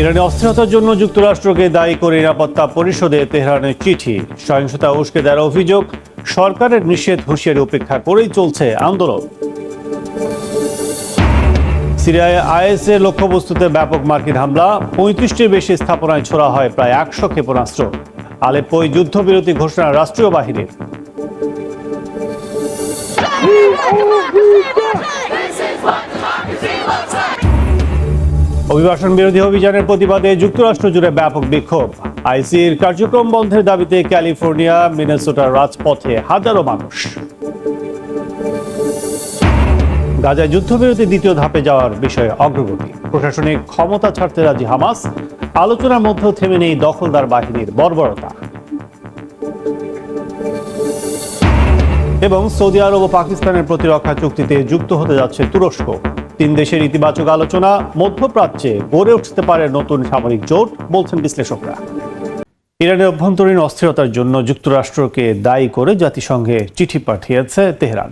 ইরানে অস্থিরতার জন্য যুক্তরাষ্ট্রকে দায়ী করে নিরাপত্তা পরিষদে তেহরানের চিঠি। সহিংসতা উস্কে দেওয়ার অভিযোগ, সরকারের নিষেধ হুঁশিয়ারি উপেক্ষা করেই চলছে আন্দোলন। সিরিয়ায় আইএসের লক্ষ্যবস্তুতে ব্যাপক মার্কিন হামলা, 35টির বেশি স্থাপনায় ছোড়া হয় প্রায় 100 ক্ষেপণাস্ত্র। আলেপ্পোয় যুদ্ধবিরতি ঘোষণা রাষ্ট্রীয় বাহিনীর। অভিবাসন বিরোধী অভিযানের প্রতিবাদে যুক্তরাষ্ট্র জুড়ে ব্যাপক বিক্ষোভ। আইসির কার্যক্রম বন্ধের দাবিতে ক্যালিফোর্নিয়া, মিনেসোটার রাজপথে হাজারো মানুষ। গাজায় যুদ্ধবিরতি দ্বিতীয় ধাপে যাওয়ার বিষয়ে অগ্রগতি, প্রশাসনিক ক্ষমতা ছাড়তে রাজি হামাস, আলোচনার মধ্যেও থেমে নেই দখলদার বাহিনীর বর্বরতা। এবং সৌদি আরব ও পাকিস্তানের প্রতিরক্ষা চুক্তিতে যুক্ত হতে যাচ্ছে তুরস্ক। 3 দেশের ইতিবাচক আলোচনা, মধ্যপ্রাচ্যে গড়ে উঠতে পারে নতুন সামরিক জোট, বলছেন বিশ্লেষকরা। ইরানের অভ্যন্তরীণ অস্থিরতার জন্য যুক্তরাষ্ট্রকে দায়ী করে জাতিসংঘে চিঠি পাঠিয়েছে তেহরান।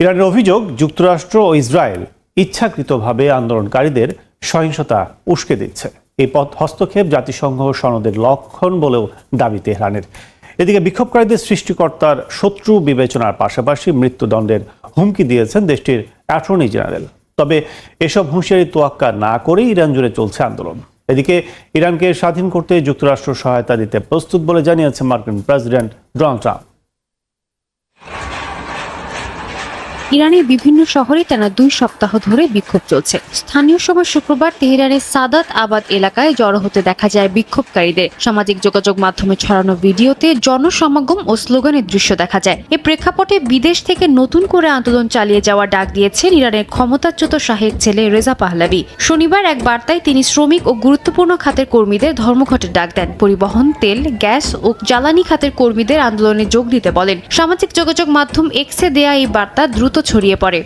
ইরানের অভিযোগ, যুক্তরাষ্ট্র ও ইসরায়েল ইচ্ছাকৃতভাবে আন্দোলনকারীদের সহিংসতা উস্কে দিচ্ছে। এই হস্তক্ষেপ জাতিসংঘ সনদের লঙ্ঘন বলেও দাবি তেহরানের। এদিকে বিক্ষোভকারীদের সৃষ্টিকর্তার শত্রু বিবেচনার পাশাপাশি মৃত্যুদণ্ডের হুমকি দিয়েছেন দেশটির অ্যাটর্নি জেনারেল। তবে এসব হুঁশিয়ারি তোয়াক্কা না করেই ইরান জুড়ে চলছে আন্দোলন। এদিকে ইরানকে স্বাধীন করতে যুক্তরাষ্ট্র সহায়তা দিতে প্রস্তুত বলে জানিয়েছে মার্কিন প্রেসিডেন্ট ডোনাল্ড ট্রাম্প। ইরানের বিভিন্ন শহরে টানা 2 সপ্তাহ ধরে বিক্ষোভ চলছে। স্থানীয় সময় শুক্রবার তেহরানের সাদাত আবাদ এলাকায় জড়ো হতে দেখা যায় বিক্ষোভকারীদের। সামাজিক যোগাযোগ মাধ্যমে ছড়ানো ভিডিওতে জনসমাগম ও স্লোগানের দৃশ্য দেখা যায়। এ প্রেক্ষাপটে বিদেশ থেকে নতুন করে আন্দোলন চালিয়ে যাওয়ার ডাক দিয়েছেন ইরানের ক্ষমতাচ্যুত শাহের ছেলে রেজা পাহলাভি। শনিবার এক বার্তায় তিনি শ্রমিক ও গুরুত্বপূর্ণ খাতের কর্মীদের ধর্মঘটের ডাক দেন। পরিবহন, তেল, গ্যাস ও জ্বালানি খাতের কর্মীদের আন্দোলনে যোগ দিতে বলেন। সামাজিক যোগাযোগ মাধ্যম এক্সে দেয়া এই বার্তা দ্রুত ছড়িয়ে পড়ে।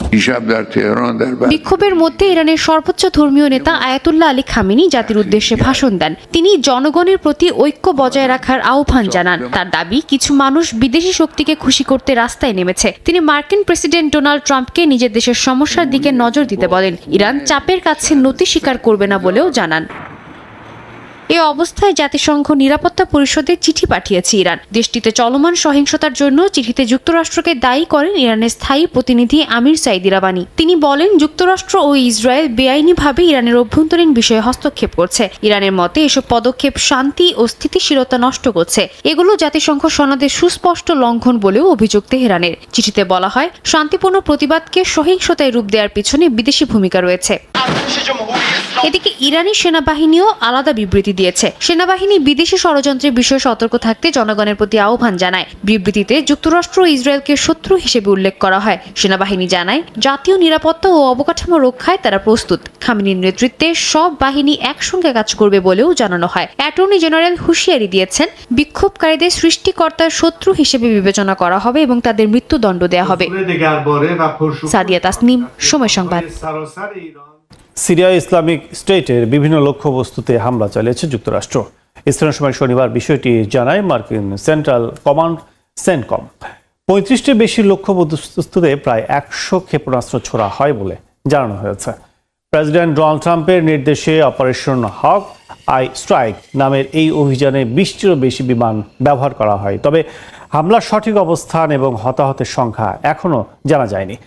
বিক্ষোভের মধ্যে ইরানের সর্বোচ্চ ধর্মীয় নেতা আয়াতুল্লাহ আলী খামেনি জাতির উদ্দেশ্যে ভাষণ দেন। তিনি জনগণের প্রতি ঐক্য বজায় রাখার আহ্বান জানান। তার দাবি, কিছু মানুষ বিদেশি শক্তিকে খুশি করতে রাস্তায় নেমেছে। তিনি মার্কিন প্রেসিডেন্ট ডোনাল্ড ট্রাম্পকে নিজের দেশের সমস্যার দিকে নজর দিতে বলেন। ইরান চাপের কাছে নতি স্বীকার করবে না বলেও জানান। এ অবস্থায় জাতিসংঘ নিরাপত্তা পরিষদে চিঠি পাঠিয়েছে ইরান। দেশটিতে চলমান সহিংসতার জন্য চিঠিতে যুক্তরাষ্ট্রকে দায়ী করেন ইরানের স্থায়ী প্রতিনিধি আমির সাইদ ইরাবানি। তিনি বলেন, যুক্তরাষ্ট্র ও ইসরায়েল বেআইনিভাবে ইরানের অভ্যন্তরীণ বিষয়ে হস্তক্ষেপ করছে। ইরানের মতে এসব পদক্ষেপ শান্তি ও স্থিতিশীলতা নষ্ট করছে। এগুলো জাতিসংঘ সনদের সুস্পষ্ট লঙ্ঘন বলেও অভিযোগ তেহরানের। চিঠিতে বলা হয়, শান্তিপূর্ণ প্রতিবাদকে সহিংসতায় রূপ দেওয়ার পিছনে বিদেশি ভূমিকা রয়েছে। এদিকে ইরানি সেনাবাহিনীও আলাদা বিবৃতি দিয়েছে। সেনাবাহিনী বিদেশি ষড়যন্ত্রের বিষয়ে সতর্ক থাকতে জনগণের প্রতি আহ্বান জানায়। বিবৃতিতে যুক্তরাষ্ট্র ও ইসরায়েলকে শত্রু হিসেবে উল্লেখ করা হয়। সেনাবাহিনী জানায়, জাতীয় নিরাপত্তা ও অবকাঠামো রক্ষায় তারা প্রস্তুত। খামেনির নেতৃত্বে সব বাহিনী একসঙ্গে কাজ করবে বলেও জানানো হয়। অ্যাটর্নি জেনারেল হুঁশিয়ারি দিয়েছেন, বিক্ষোভকারীদের সৃষ্টিকর্তার শত্রু হিসেবে বিবেচনা করা হবে এবং তাদের মৃত্যুদণ্ড দেওয়া হবে। সাদিয়া তাসনিম, সময় সংবাদ। সিরিয়া ইসলামিক স্টেটের বিভিন্ন লক্ষ্যবস্তুতে হামলা চালিয়েছে যুক্তরাষ্ট্র। স্থানীয় সময় শনিবার বিষয়টি জানায় মার্কিন সেন্ট্রাল কমান্ড সেন্টকম। 35টির বেশি লক্ষ্যবস্তুতে প্রায় 100 ক্ষেপণাস্ত্র ছোড়া হয় বলে জানানো হয়েছে। প্রেসিডেন্ট ডোনাল্ড ট্রাম্পের নির্দেশে অপারেশন হক আই স্ট্রাইক নামের এই অভিযানে 20টিরও বেশি বিমান ব্যবহার করা হয়। তবে হামলার সঠিক অবস্থান এবং হতাহতের সংখ্যা এখনও জানা যায়নি।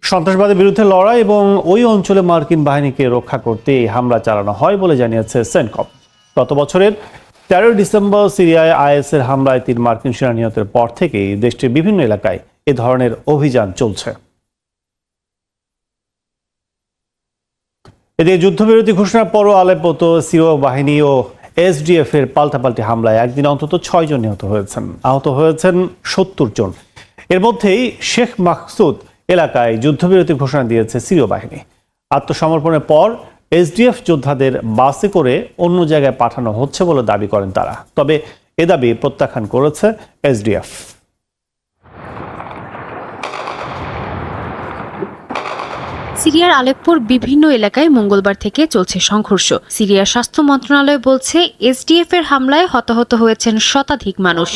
সন্ত্রাসবাদের বিরুদ্ধে লড়াই এবং ওই অঞ্চলে মার্কিন বাহিনীকে রক্ষা করতে এই হামলা চালানো হয় বলে জানিয়েছে সেন্টকম। গত বছরের 13 ডিসেম্বর সিরিয়ায় আইএসের হামলায় 3 মার্কিন সেনা নিহতের পর থেকেই দেশটির বিভিন্ন এলাকায় এ ধরনের অভিযান চলছে। এদিকে যুদ্ধবিরতি ঘোষণার পরও আলেপ্পোতে সিরিয় বাহিনী ও এসডিএফ এর পাল্টাপাল্টি হামলায় একদিন অন্তত 6 জন নিহত হয়েছেন। আহত হয়েছেন 70 জন। এর মধ্যেই শেখ মাকসুদ এলাকায় যুদ্ধবিরতি ঘোষণা দিয়েছে সিরীয় বাহিনী। আত্মসমর্পণের পর এসডিএফ যোদ্ধাদের বাসে করে অন্য জায়গায় পাঠানো হচ্ছে বলে দাবি করেন তারা। তবে এ দাবি প্রত্যাখ্যান করেছে এসডিএফ। সিরিয়ার আলেপ্পোর বিভিন্ন এলাকায় মঙ্গলবার থেকে চলছে সংঘর্ষ। সিরিয়ার স্বাস্থ্য মন্ত্রণালয় বলছে, এসডিএফ এর হামলায় হতাহত হয়েছেন শতাধিক মানুষ।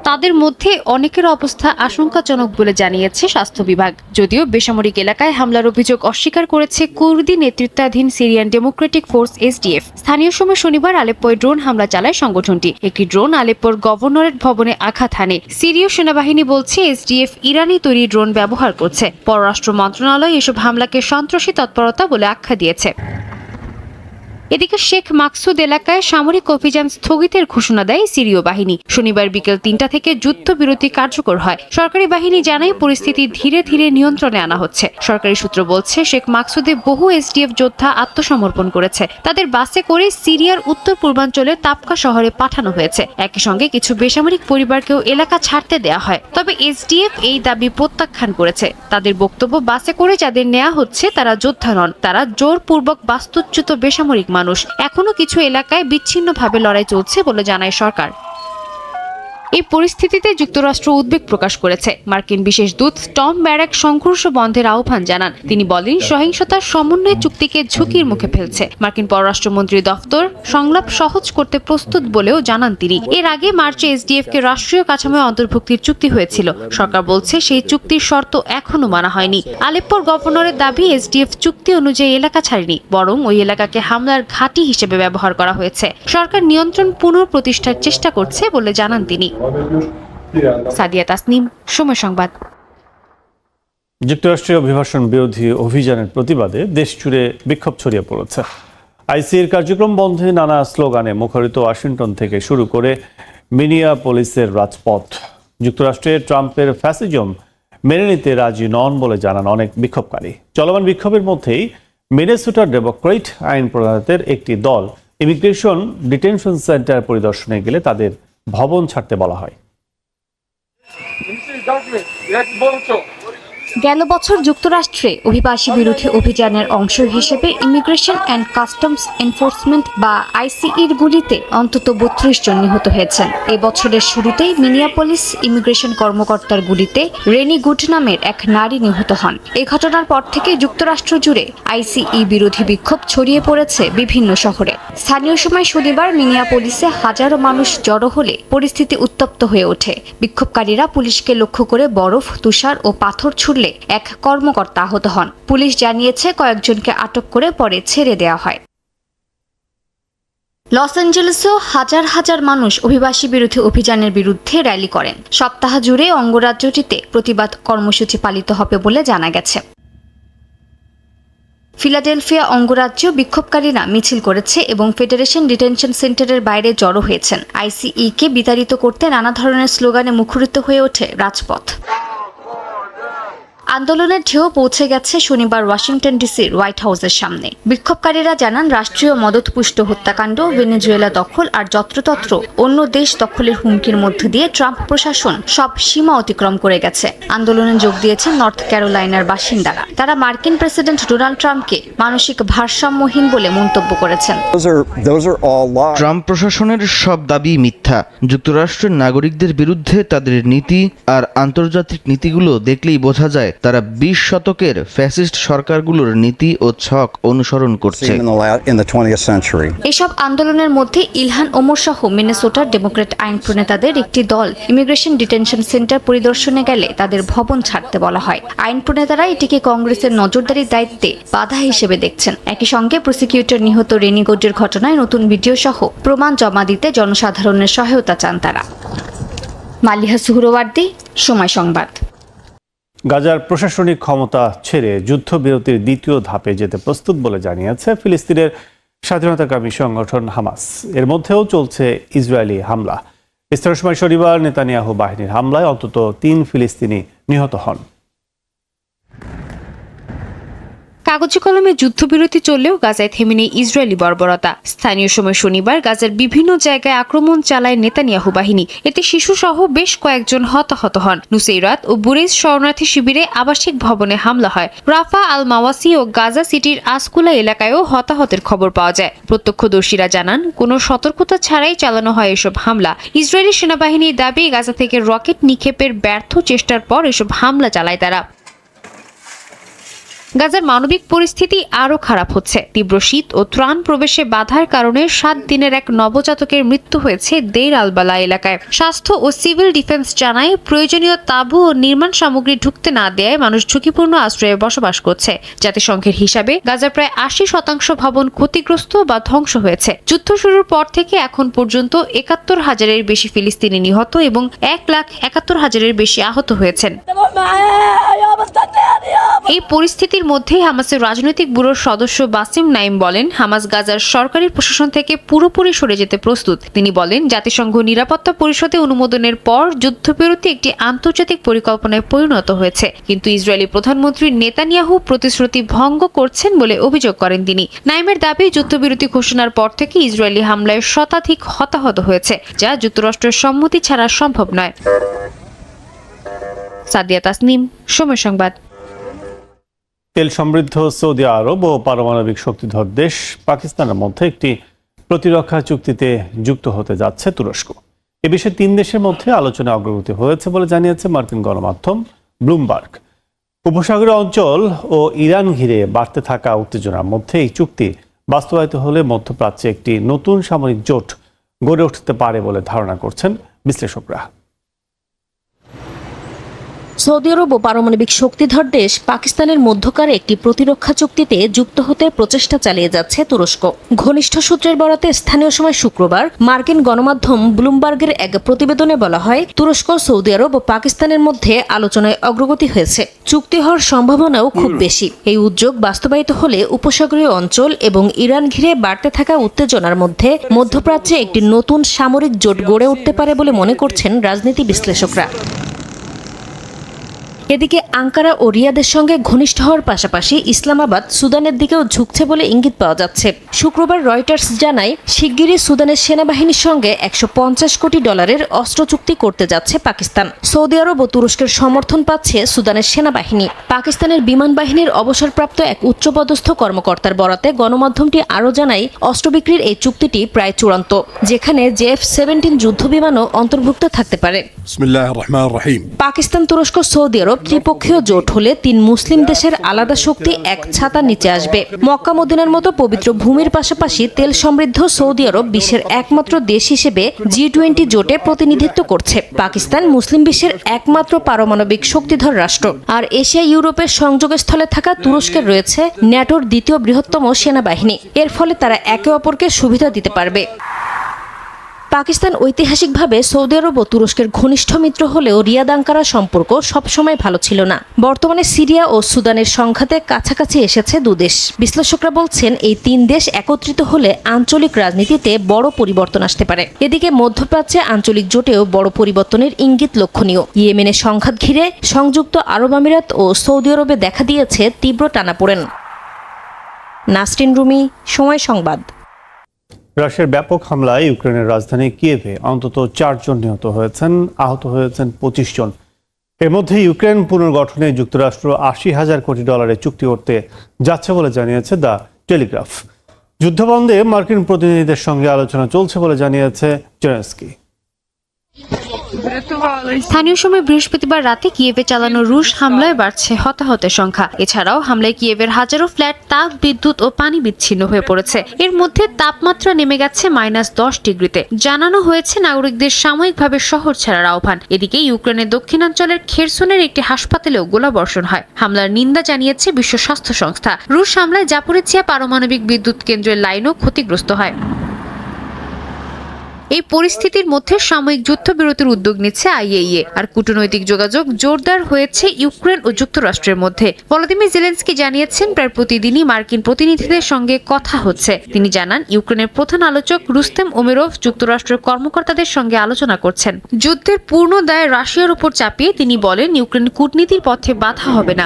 তাদের মধ্যে অনেকের অবস্থা আশঙ্কাজনক বলে জানিয়েছে স্বাস্থ্য বিভাগ। যদিও বেসামরিক এলাকায় হামলার অভিযোগ অস্বীকার করেছে কুর্দি নেতৃত্বাধীন সিরিয়ান ডেমোক্রেটিক ফোর্স এসডিএফ। স্থানীয় সময় শনিবার আলেপ্পোয় ড্রোন হামলা চালায় সংগঠনটি। একটি ড্রোন আলেপ্পোর গভর্নরেট ভবনে আঘাত হানে। সিরীয় সেনাবাহিনী বলছে এসডিএফ ইরানি তৈরি ড্রোন ব্যবহার করছে। পররাষ্ট্র মন্ত্রণালয় এসব হামলাকে সন্ত্রাসী তৎপরতা বলে আখ্যা দিয়েছে। এদিকে শেখ মাকসুদ এলাকায় সামরিক অভিযান স্থগিতের ঘোষণা দেয় সিরীয় বাহিনী। শনিবার বিকেল ৩টা থেকে যুদ্ধবিরতি কার্যকর হয়। সরকারি বাহিনী জানায় পরিস্থিতি ধীরে ধীরে নিয়ন্ত্রণে আনা হচ্ছে। সরকারি সূত্র বলছে শেখ মাকসুদে বহু এসডিএফ যোদ্ধা আত্মসমর্পণ করেছে। তাদের বাসে করে সিরিয়ার উত্তর পূর্বাঞ্চলে তাবকা শহরে পাঠানো হয়েছে। একই সঙ্গে কিছু বেসামরিক পরিবারকেও এলাকা ছাড়তে দেয়া হয়। তবে এসডিএফ এই দাবি প্রত্যাখ্যান করেছে। তাদের বক্তব্য, বাসে করে যাদের নেওয়া হচ্ছে তারা যোদ্ধা নন, তারা জোরপূর্বক বাস্তুচ্যুত বেসামরিক মানুষ। এখনো কিছু এলাকায় বিচ্ছিন্নভাবে লড়াই চলছে বলে জানায় সরকার। এই পরিস্থিতিতে যুক্তরাষ্ট্র উদ্বেগ প্রকাশ করেছে। মার্কিন বিশেষ দূত টম ব্যারাক সংঘর্ষ বন্ধের আহ্বান জানান। তিনি বলেন, সহিংসতার সমন্বয় চুক্তিকে ঝুঁকির মুখে ফেলছে। মার্কিন পররাষ্ট্রমন্ত্রী দফতর সংলাপ সহজ করতে প্রস্তুত বলেও জানান তিনি। এর আগে মার্চে এসডিএফ কে রাষ্ট্রীয় কাঠামোয় অন্তর্ভুক্তির চুক্তি হয়েছিল। সরকার বলছে সেই চুক্তির শর্ত এখনো মানা হয়নি। আলেপ্পোর গভর্নরের দাবি, এসডিএফ চুক্তি অনুযায়ী এলাকা ছাড়েনি, বরং ওই এলাকাকে হামলার ঘাঁটি হিসেবে ব্যবহার করা হয়েছে। সরকার নিয়ন্ত্রণ পুনঃপ্রতিষ্ঠার চেষ্টা করছে বলে জানান তিনি। সাদিয়া তাসনিম, সময় সংবাদ। যুক্তরাষ্ট্রের অভিবাসন বিরোধী অভিযানের প্রতিবাদে দেশ জুড়ে বিক্ষোভ ছড়িয়ে পড়েছে। আইসির কার্যক্রম বন্ধে নানা স্লোগানে মুখরিত ওয়াশিংটন থেকে শুরু করে মিনিয়াপোলিসের রাজপথ। যুক্তরাষ্ট্রে ট্রাম্পের ফ্যাসিজম মেনে নিতে রাজি নন বলে জানান অনেক বিক্ষোভকারী। চলমান বিক্ষোভের মধ্যেই মিনেসোটার ডেমোক্রেট আইন প্রণেতাদের একটি দল ইমিগ্রেশন ডিটেনশন সেন্টার পরিদর্শনে গেলে তাদের ভবন ছাড়তে বলা হয়। গেল বছর যুক্তরাষ্ট্রে অভিবাসী বিরোধী অভিযানের অংশ হিসেবে ইমিগ্রেশন অ্যান্ড কাস্টমস এনফোর্সমেন্ট বা আইসিইর গুলিতে অন্তত ৩২ জন নিহত হয়েছেন। এ বছরের শুরুতেই মিনিয়াপোলিস ইমিগ্রেশন কর্মকর্তার গুলিতে রেনি গুড নামের এক নারী নিহত হন। এই ঘটনার পর থেকে যুক্তরাষ্ট্র জুড়ে আইসিই বিরোধী বিক্ষোভ ছড়িয়ে পড়েছে বিভিন্ন শহরে। স্থানীয় সময় শনিবার মিনিয়াপোলিসে হাজারো মানুষ জড়ো হলে পরিস্থিতি উত্তপ্ত হয়ে ওঠে। বিক্ষোভকারীরা পুলিশকে লক্ষ্য করে বরফ, তুষার ও পাথর ছুড়লে এক কর্মকর্তা আহত হন। পুলিশ জানিয়েছে কয়েকজনকে আটক করে পরে ছেড়ে দেওয়া হয়। লস অ্যাঞ্জেলেসেও হাজার হাজার মানুষ অভিবাসী বিরোধী অভিযানের বিরুদ্ধে র্যালি করেন। সপ্তাহ জুড়ে অঙ্গরাজ্যটিতে প্রতিবাদ কর্মসূচি পালিত হবে বলে জানা গেছে। ফিলাডেলফিয়া অঙ্গরাজ্য বিক্ষোভকারীরা মিছিল করেছে এবং ফেডারেশন ডিটেনশন সেন্টারের বাইরে জড়ো হয়েছেন। আইসিই কে বিতাড়িত করতে নানা ধরনের স্লোগানে মুখরিত হয়ে ওঠে রাজপথ। আন্দোলনের ঢেউ পৌঁছে গেছে শনিবার ওয়াশিংটন ডিসির হোয়াইট হাউসের সামনে। বিক্ষোভকারীরা জানান, রাষ্ট্রীয় মদতপুষ্ট হত্যাকাণ্ড, ভেনেজুয়েলা দখল আর যত্রতত্র অন্য দেশ দখলের হুমকির মধ্য দিয়ে ট্রাম্প প্রশাসন সব সীমা অতিক্রম করে গেছে। আন্দোলনে যোগ দিয়েছেন নর্থ ক্যারোলাইনার বাসিন্দারা। তারা মার্কিন প্রেসিডেন্ট ডোনাল্ড ট্রাম্পকে মানসিক ভারসাম্যহীন বলে মন্তব্য করেছেন। ট্রাম্প প্রশাসনের সব দাবি মিথ্যা। যুক্তরাষ্ট্রের নাগরিকদের বিরুদ্ধে তাদের নীতি আর আন্তর্জাতিক নীতিগুলো দেখলেই বোঝা যায় তারা 20 শতকের ফ্যাসিস্ট সরকারগুলোর নীতি ও ছক অনুসরণ করছে। এসব আন্দোলনের মধ্যে ইলহান ওমর সহ মিনেসোটার ডেমোক্রেট আইন প্রণেতাদের একটি দল ইমিগ্রেশন ডিটেনশন সেন্টার পরিদর্শনে গেলে তাদের ভবন ছাড়তে বলা হয়। আইন প্রণেতারা এটিকে কংগ্রেসের নজরদারির দায়িত্বে বাধা হিসেবে দেখছেন। একই সঙ্গে প্রসিকিউটর নিহত রেনি গোডের ঘটনায় নতুন ভিডিও সহ প্রমাণ জমা দিতে জনসাধারণের সহায়তা চান তারা। মালিহা সুহরওয়ার্দী, সময় সংবাদ। গাজার প্রশাসনিক ক্ষমতা ছেড়ে যুদ্ধবিরতির দ্বিতীয় ধাপে যেতে প্রস্তুত বলে জানিয়েছে ফিলিস্তিনের স্বাধীনতাকামী সংগঠন হামাস। এর মধ্যেও চলছে ইসরায়েলি হামলা। স্থানীয় সময় শনিবার নেতানিয়াহু বাহিনীর হামলায় অন্তত 3 ফিলিস্তিনি নিহত হন। কাগজে কলমে যুদ্ধবিরতি চললেও গাজায় থেমে নেই ইসরায়েলি বর্বরতা। স্থানীয় সময় শনিবার গাজার বিভিন্ন জায়গায় আক্রমণ চালায় নেতানিয়াহু বাহিনী। এতে শিশুসহ বেশ কয়েকজন হতাহত হন। নুসেইরাত ও বুরেজ শরণার্থী শিবিরে আবাসিক ভবনে হামলা হয়। রাফা আল মাওয়াসি ও গাজা সিটির আসকুলা এলাকায়ও হতাহতের খবর পাওয়া যায়। প্রত্যক্ষদর্শীরা জানান, কোনো সতর্কতা ছাড়াই চালানো হয় এসব হামলা। ইসরায়েলি সেনাবাহিনীর দাবি, গাজা থেকে রকেট নিক্ষেপের ব্যর্থ চেষ্টার পর এসব হামলা চালায় তারা। গাজার মানবিক পরিস্থিতি আরও খারাপ হচ্ছে। তীব্র শীত ও ত্রাণ প্রবেশে বাধার কারণে 7 দিনের এক নবজাতকের মৃত্যু হয়েছে দেইর আল বালা এলাকায়। স্বাস্থ্য ও সিভিল ডিফেন্স জানায়, প্রয়োজনীয় তাঁবু ও নির্মাণ সামগ্রী ঢুকতে না দেয় মানুষ ঝুঁকিপূর্ণ আশ্রয়ে বসবাস করছে। জাতিসংঘের হিসাবে গাজার প্রায় 80% ভবন ক্ষতিগ্রস্ত বা ধ্বংস হয়েছে। যুদ্ধ শুরুর পর থেকে এখন পর্যন্ত 71,000-এর বেশি ফিলিস্তিনি নিহত এবং 1,71,000-এর বেশি আহত হয়েছেন। এই পরিস্থিতির মধ্যেই হামাসের রাজনৈতিক ব্যুরোর সদস্য বাসিম নাইম বলেন, হামাস গাজার সরকারি প্রশাসন থেকে পুরোপুরি সরে যেতে প্রস্তুত। তিনি বলেন, জাতিসংঘ নিরাপত্তা পরিষদে অনুমোদনের পর যুদ্ধবিরতি একটি আন্তর্জাতিক পরিকল্পনায় পরিণত হয়েছে, কিন্তু ইসরায়েলি প্রধানমন্ত্রী নেতানিয়াহু প্রতিশ্রুতি ভঙ্গ করছেন বলে অভিযোগ করেন তিনি। নাইমের দাবি, যুদ্ধবিরতি ঘোষণার পর থেকে ইসরায়েলি হামলায় শতাধিক হতাহত হয়েছে, যা যুক্তরাষ্ট্রের সম্মতি ছাড়া সম্ভব নয়। সাদিয়া তাসনিম, সময় সংবাদ। তেল সমৃদ্ধ সৌদি আরব ও পারমাণবিক শক্তিধর দেশ পাকিস্তানের মধ্যে একটি প্রতিরক্ষা চুক্তিতে যুক্ত হতে যাচ্ছে তুরস্ক। এ বিষয়ে 3 দেশের মধ্যে আলোচনা অগ্রগতি হয়েছে বলে জানিয়েছে মার্কিন গণমাধ্যম ব্লুমবার্গ। উপসাগরীয় অঞ্চল ও ইরান ঘিরে বাড়তে থাকা উত্তেজনার মধ্যে এই চুক্তি বাস্তবায়িত হলে মধ্যপ্রাচ্যে একটি নতুন সামরিক জোট গড়ে উঠতে পারে বলে ধারণা করছেন বিশ্লেষকরা। সৌদি আরব ও পারমাণবিক শক্তিধর দেশ পাকিস্তানের মধ্যকার একটি প্রতিরক্ষা চুক্তিতে যুক্ত হতে প্রচেষ্টা চালিয়ে যাচ্ছে তুরস্ক। ঘনিষ্ঠ সূত্রের বরাতে স্থানীয় সময় শুক্রবার মার্কিন গণমাধ্যম ব্লুমবার্গের এক প্রতিবেদনে বলা হয়, তুরস্ক, সৌদি আরব ও পাকিস্তানের মধ্যে আলোচনায় অগ্রগতি হয়েছে। চুক্তি হওয়ার সম্ভাবনাও খুব বেশি। এই উদ্যোগ বাস্তবায়িত হলে উপসাগরীয় অঞ্চল এবং ইরান ঘিরে বাড়তে থাকা উত্তেজনার মধ্যে মধ্যপ্রাচ্যে একটি নতুন সামরিক জোট গড়ে উঠতে পারে বলে মনে করছেন রাজনীতি বিশ্লেষকরা। এদিকে আঙ্কারা ও রিয়াদের সঙ্গে ঘনিষ্ঠ হওয়ার পাশাপাশি ইসলামাবাদ সুদানের দিকেও ঝুঁকছে বলে ইঙ্গিত পাওয়া যাচ্ছে। শুক্রবার রয়টার্স জানায়, শিগগিরই সুদানের সেনাবাহিনীর সঙ্গে $150 কোটি অস্ত্র চুক্তি করতে যাচ্ছে পাকিস্তান। সৌদি আরব ও তুরস্কের সমর্থন পাচ্ছে সুদানের সেনাবাহিনী। পাকিস্তানের বিমান বাহিনীর অবসরপ্রাপ্ত এক উচ্চপদস্থ কর্মকর্তার বরাতে গণমাধ্যমটি আরও জানায়, অস্ত্র বিক্রির এই চুক্তিটি প্রায় চূড়ান্ত, যেখানে JF-17 যুদ্ধবিমানও অন্তর্ভুক্ত থাকতে পারে। পাকিস্তান, তুরস্ক, সৌদি আরব ত্রিপক্ষীয় জোট হলে 3 মুসলিম দেশের আলাদা শক্তি এক ছাতার নিচে আসবে। মক্কা মদিনার মতো পবিত্র ভূমির পাশাপাশি তেল সমৃদ্ধ সৌদি আরব বিশ্বের একমাত্র দেশ হিসেবে G20 জোটে প্রতিনিধিত্ব করছে। পাকিস্তান মুসলিম বিশ্বের একমাত্র পারমাণবিক শক্তিধর রাষ্ট্র। আর এশিয়া ইউরোপের সংযোগস্থলে থাকা তুরস্কের রয়েছে ন্যাটোর দ্বিতীয় বৃহত্তম সেনাবাহিনী। এর ফলে তারা একে অপরকে সুবিধা দিতে পারবে। পাকিস্তান ঐতিহাসিকভাবে সৌদি আরব ও তুরস্কের ঘনিষ্ঠ মিত্র হলেও রিয়াদ আঙ্কারা সম্পর্ক সবসময় ভালো ছিল না। বর্তমানে সিরিয়া ও সুদানের সংঘাতে কাছাকাছি এসেছে দুদেশ। বিশ্লেষকরা বলছেন, এই 3 দেশ একত্রিত হলে আঞ্চলিক রাজনীতিতে বড় পরিবর্তন আসতে পারে। এদিকে মধ্যপ্রাচ্যে আঞ্চলিক জোটেও বড় পরিবর্তনের ইঙ্গিত লক্ষণীয়। ইয়েমেনের সংঘাত ঘিরে সংযুক্ত আরব আমিরাত ও সৌদি আরবে দেখা দিয়েছে তীব্র টানাপোড়েন। নাসরিন রুমি, সময় সংবাদ। রাশিয়ার ব্যাপক হামলায় ইউক্রেনের রাজধানী কিয়েভে অন্তত 4 জন নিহত হয়েছেন, আহত হয়েছেন 25 জন। এর মধ্যে ইউক্রেন পুনর্গঠনে যুক্তরাষ্ট্র $80,000 কোটি চুক্তি করতে যাচ্ছে বলে জানিয়েছে দ্য টেলিগ্রাফ। যুদ্ধবন্ধে মার্কিন প্রতিনিধিদের সঙ্গে আলোচনা চলছে বলে জানিয়েছে জেলেনস্কি। স্থানীয় সময় বৃহস্পতিবার রাতে কিয়েভে চালানো রুশ হামলায় বাড়ছে হতাহতের সংখ্যা। এছাড়াও হামলায় কিয়েভের হাজারো ফ্ল্যাট, তাপ, বিদ্যুৎ ও পানি বিচ্ছিন্ন হয়ে পড়েছে। এর মধ্যে তাপমাত্রা নেমে গেছে -10 ডিগ্রিতে। জানানো হয়েছে নাগরিকদের সাময়িকভাবে শহর ছাড়ার আহ্বান। এদিকে ইউক্রেনের দক্ষিণাঞ্চলের খেরসনের একটি হাসপাতালেও গোলাবর্ষণ হয়। হামলার নিন্দা জানিয়েছে বিশ্ব স্বাস্থ্য সংস্থা। রুশ হামলায় জাপোরিজিয়া পারমাণবিক বিদ্যুৎ কেন্দ্রের লাইনও ক্ষতিগ্রস্ত হয়। এই পরিস্থিতির মধ্যে সাময়িক যুদ্ধবিরতির উদ্যোগ নিচ্ছে IAEA। আর কূটনৈতিক যোগাযোগ জোরদার হয়েছে ইউক্রেন ও যুক্তরাষ্ট্রের মধ্যে। ভলোদিমির জেলেনস্কি জানিয়েছেন, প্রায় প্রতিদিনই মার্কিন প্রতিনিধিদের সঙ্গে কথা হচ্ছে। তিনি জানান, ইউক্রেনের প্রধান আলোচক রুস্তেম ওমেরভ যুক্তরাষ্ট্রের কর্মকর্তাদের সঙ্গে আলোচনা করছেন। যুদ্ধের পূর্ণ দায় রাশিয়ার উপর চাপিয়ে তিনি বলেন, ইউক্রেন কূটনীতির পথে বাধা হবে না।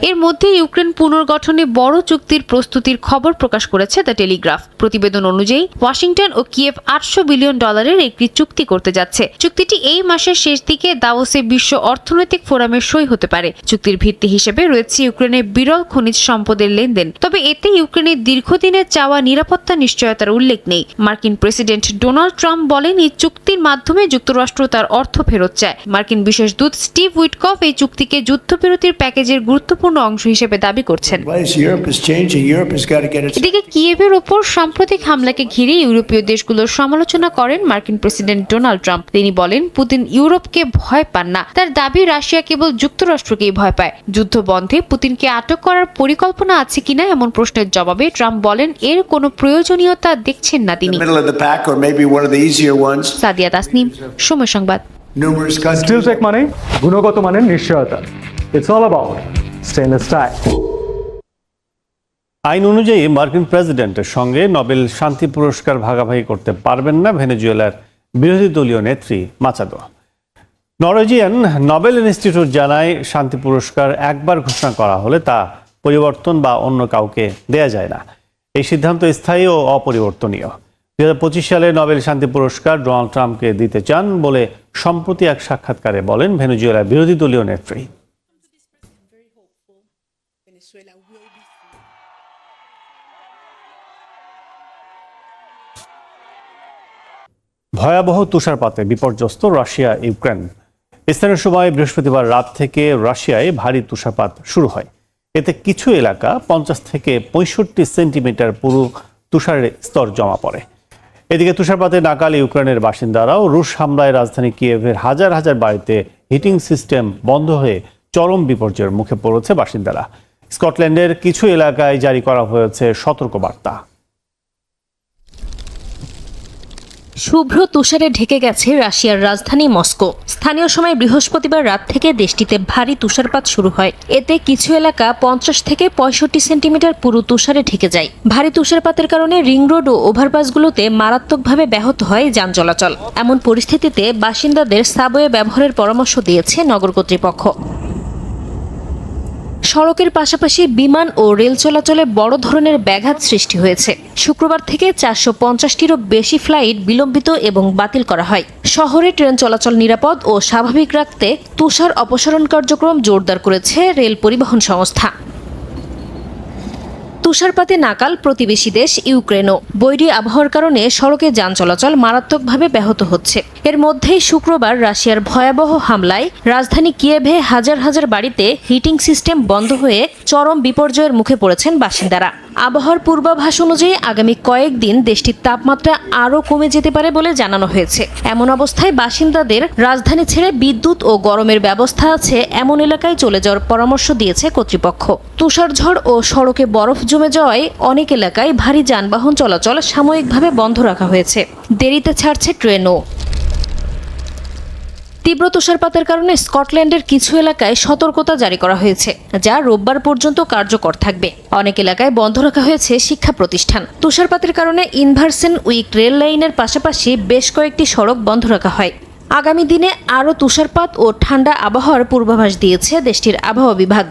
এর মধ্যে ইউক্রেন পুনর্গঠনে বড় চুক্তির প্রস্তুতির খবর প্রকাশ করেছে দ্য টেলিগ্রাফ। প্রতিবেদন অনুযায়ী ওয়াশিংটন ও কিয়েভ $800 বিলিয়ন একটি চুক্তি করতে যাচ্ছে। চুক্তিটি এই মাসের শেষ দিকে দাভোসে বিশ্ব অর্থনৈতিক ফোরামে সই হতে পারে। চুক্তির ভিত্তি হিসেবে রয়েছে ইউক্রেনের বিরল খনিজ সম্পদের লেনদেন। তবে এতে ইউক্রেনের দীর্ঘদিনের চাওয়া নিরাপত্তা নিশ্চয়তার উল্লেখ নেই। মার্কিন প্রেসিডেন্ট ডোনাল্ড ট্রাম্প বলেন, এই চুক্তির মাধ্যমে যুক্তরাষ্ট্র তার অর্থ ফেরত চায়। মার্কিন বিশেষ দূত স্টিভ উইটকফ এই চুক্তিকে যুদ্ধবিরতির প্যাকেজের গুরুত্বপূর্ণ অংশ হিসেবে দাবি করছেন। এদিকে কিয়েভের ওপর সাম্প্রতিক হামলাকে ঘিরে ইউরোপীয় দেশগুলোর সমালোচনা করেন মার্কিন প্রেসিডেন্ট ডোনাল্ড ট্রাম্প। তিনি বলেন, পুতিন ইউরোপকে ভয় পান না। তার দাবি, রাশিয়া কেবল যুক্তরাষ্ট্রকেই ভয় পায়। যুদ্ধ বন্ধে পুতিনকে আটক করার পরিকল্পনা আছে কিনা এমন প্রশ্নের জবাবে ট্রাম্প বলেন, এর কোনো প্রয়োজনীয়তা দেখছেন না তিনি। সাদিয়া তাসনিম, সময় সংবাদ। স্টিলটেক মানে গুণগত মানের নিশ্চয়তা। It's all about stainless style. আইন অনুযায়ী মার্কিন প্রেসিডেন্টের সঙ্গে নোবেল শান্তি পুরস্কার ভাগাভাগি করতে পারবেন না ভেনেজুয়েলার বিরোধী দলীয় নেত্রী মাচাদো। নরওয়েজিয়ান নোবেল ইনস্টিটিউট জানায়, শান্তি পুরস্কার একবার ঘোষণা করা হলে তা পরিবর্তন বা অন্য কাউকে দেয়া যায় না। এই সিদ্ধান্ত স্থায়ী ও অপরিবর্তনীয়। 2025 সালে নোবেল শান্তি পুরস্কার ডোনাল্ড ট্রাম্পকে দিতে চান বলে সম্প্রতি এক সাক্ষাৎকারে বলেন ভেনেজুয়েলার বিরোধী দলীয় নেত্রী। ভয়াবহ তুষারপাতে বিপর্যস্ত রাশিয়া ইউক্রেন। স্থানীয় সময় বৃহস্পতিবার রাত থেকে রাশিয়ায় ভারী তুষারপাত শুরু হয়। এতে কিছু এলাকা 50 থেকে 65 সেন্টিমিটার পুরো তুষারের স্তর জমা পড়ে। এদিকে তুষারপাতে নাকাল ইউক্রেনের বাসিন্দারাও। রুশ হামলায় রাজধানী কিয়েভের হাজার হাজার বাড়িতে হিটিং সিস্টেম বন্ধ হয়ে চরম বিপর্যয়ের মুখে পড়েছে বাসিন্দারা। স্কটল্যান্ডের কিছু এলাকায় জারি করা হয়েছে সতর্কবার্তা। শুভ্র তুষারে ঢেকে গেছে রাশিয়ার রাজধানী মস্কো। স্থানীয় সময় বৃহস্পতিবার রাত থেকে দেশটিতে ভারী তুষারপাত শুরু হয়। এতে কিছু এলাকা 50 থেকে 65 সেন্টিমিটার পুরো তুষারে ঢেকে যায়। ভারী তুষারপাতের কারণে রিং রোড ও ওভারপাসগুলোতে মারাত্মকভাবে ব্যাহত হয় যান চলাচল। এমন পরিস্থিতিতে বাসিন্দাদের সাবওয়ে ব্যবহারের পরামর্শ দিয়েছে নগর কর্তৃপক্ষ। সড়কের পাশাপাশি বিমান ও রেল চলাচলে বড় ধরনের ব্যাঘাত সৃষ্টি হয়েছে। শুক্রবার থেকে 450টিরও বেশি ফ্লাইট বিলম্বিত এবং বাতিল করা হয়। শহরে ট্রেন চলাচল নিরাপদ ও স্বাভাবিক রাখতে তুষার অপসারণ কার্যক্রম জোরদার করেছে রেল পরিবহন সংস্থা। তুষারপাতে নাকাল প্রতিবেশী দেশ ইউক্রেনও। বৈরী আবহাওয়ার কারণে সড়কে যান চলাচল মারাত্মকভাবে ব্যাহত হচ্ছে। এর মধ্যেই শুক্রবার রাশিয়ার ভয়াবহ হামলায় রাজধানী কিয়েভে হাজার হাজার বাড়িতে হিটিং সিস্টেম বন্ধ হয়ে চরম বিপর্যয়ের মুখে পড়েছেন বাসিন্দারা। আবহাওয়ার পূর্বাভাস অনুযায়ী আগামী কয়েকদিন দেশটির তাপমাত্রা আরও কমে যেতে পারে বলে জানানো হয়েছে। এমন অবস্থায় বাসিন্দাদের রাজধানী ছেড়ে বিদ্যুৎ ও গরমের ব্যবস্থা আছে এমন এলাকায় চলে যাওয়ার পরামর্শ দিয়েছে কর্তৃপক্ষ। তুষারঝড় ও সড়কে বরফ জমে যাওয়ায় অনেক এলাকায় ভারী যানবাহন চলাচল সাময়িকভাবে বন্ধ রাখা হয়েছে। দেরিতে ছাড়ছে ট্রেনও। তীব্র তুষারপাতের কারণে স্কটল্যান্ডের কিছু এলাকায় সতর্কতা জারি করা হয়েছে, যা রোববার পর্যন্ত কার্যকর থাকবে। অনেক এলাকায় বন্ধ রাখা হয়েছে শিক্ষা প্রতিষ্ঠান। তুষারপাতের কারণে ইনভারসেন উইক রেল লাইনের পাশাপাশি বেশ কয়েকটি সড়ক বন্ধ রাখা হয়। আগামী দিনে আরও তুষারপাত ও ঠান্ডা আবহাওয়ার পূর্বাভাস দিয়েছে দেশটির আবহাওয়া বিভাগ।